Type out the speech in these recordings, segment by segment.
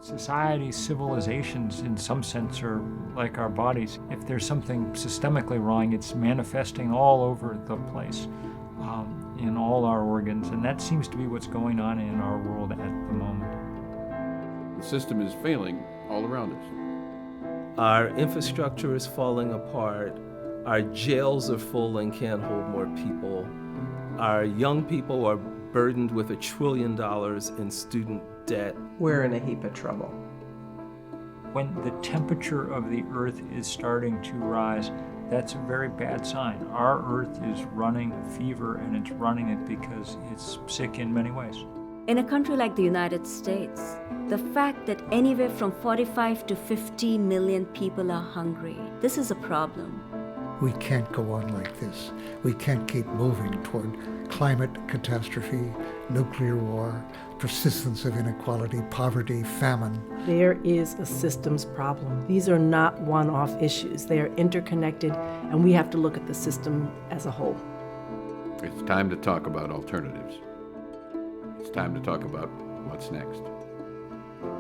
Societies, civilizations, in some sense, are like our bodies. If there's something systemically wrong, it's manifesting all over the place, in all our organs, and that seems to be what's going on in our world at the moment. The system is failing all around us. Our infrastructure is falling apart. Our jails are full and can't hold more people. Our young people are burdened with $1 trillion in student debt. We're in a heap of trouble. When the temperature of the earth is starting to rise, that's a very bad sign. Our earth is running a fever, and it's running it because it's sick in many ways. In a country like the United States, the fact that anywhere from 45 to 50 million people are hungry, this is a problem. We can't go on like this. We can't keep moving toward climate catastrophe, nuclear war, persistence of inequality, poverty, famine. There is a systems problem. These are not one-off issues. They are interconnected, and we have to look at the system as a whole. It's time to talk about alternatives. It's time to talk about what's next.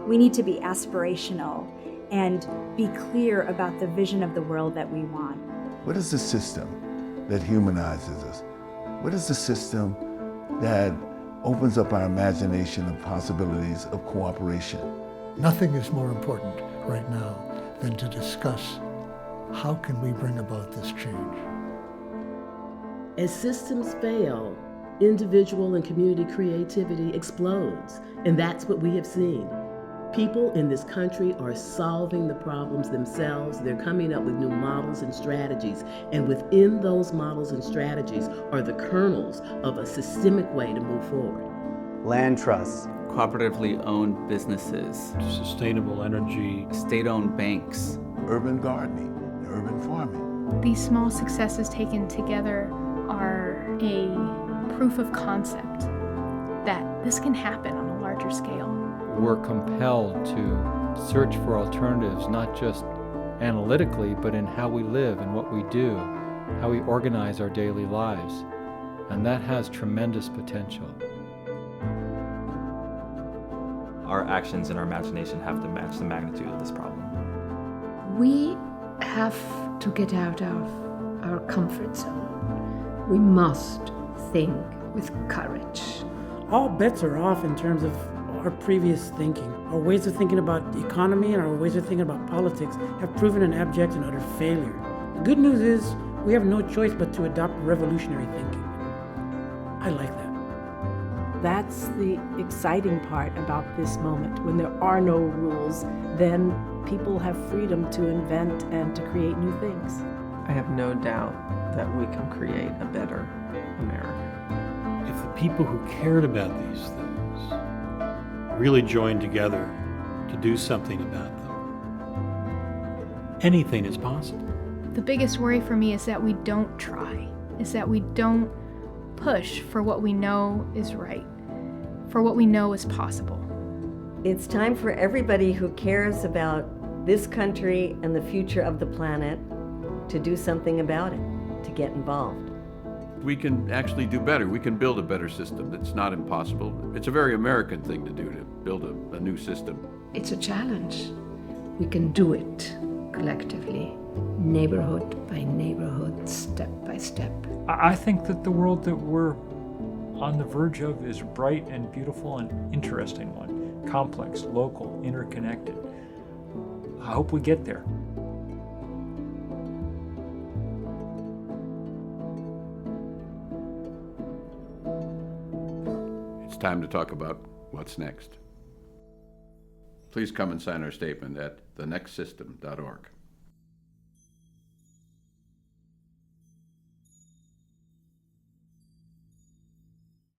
We need to be aspirational and be clear about the vision of the world that we want. What is the system that humanizes us? What is the system that opens up our imagination of possibilities of cooperation? Nothing is more important right now than to discuss how can we bring about this change. As systems fail, individual and community creativity explodes, and that's what we have seen. People in this country are solving the problems themselves. They're coming up with new models and strategies, and within those models and strategies are the kernels of a systemic way to move forward. Land trusts, cooperatively owned businesses, sustainable energy, state-owned banks, urban gardening, urban farming. These small successes taken together are a proof of concept that this can happen on a larger scale. We're compelled to search for alternatives, not just analytically, but in how we live and what we do, how we organize our daily lives. And that has tremendous potential. Our actions and our imagination have to match the magnitude of this problem. We have to get out of our comfort zone. We must think with courage. All bets are off in terms of our previous thinking. Our ways of thinking about the economy and our ways of thinking about politics have proven an abject and utter failure. The good news is we have no choice but to adopt revolutionary thinking. I like that. That's the exciting part about this moment. When there are no rules, then people have freedom to invent and to create new things. I have no doubt that we can create a better America. If the people who cared about these things really joined together to do something about them, anything is possible. The biggest worry for me is that we don't try, is that we don't push for what we know is right, for what we know is possible. It's time for everybody who cares about this country and the future of the planet to do something about it, to get involved. We can actually do better. We can build a better system. It's not impossible. It's a very American thing to do, to build a new system. It's a challenge. We can do it collectively, neighborhood by neighborhood, step by step. I think that the world that we're on the verge of is a bright and beautiful and interesting one, complex, local, interconnected. I hope we get there. It's time to talk about what's next. Please come and sign our statement at thenextsystem.org.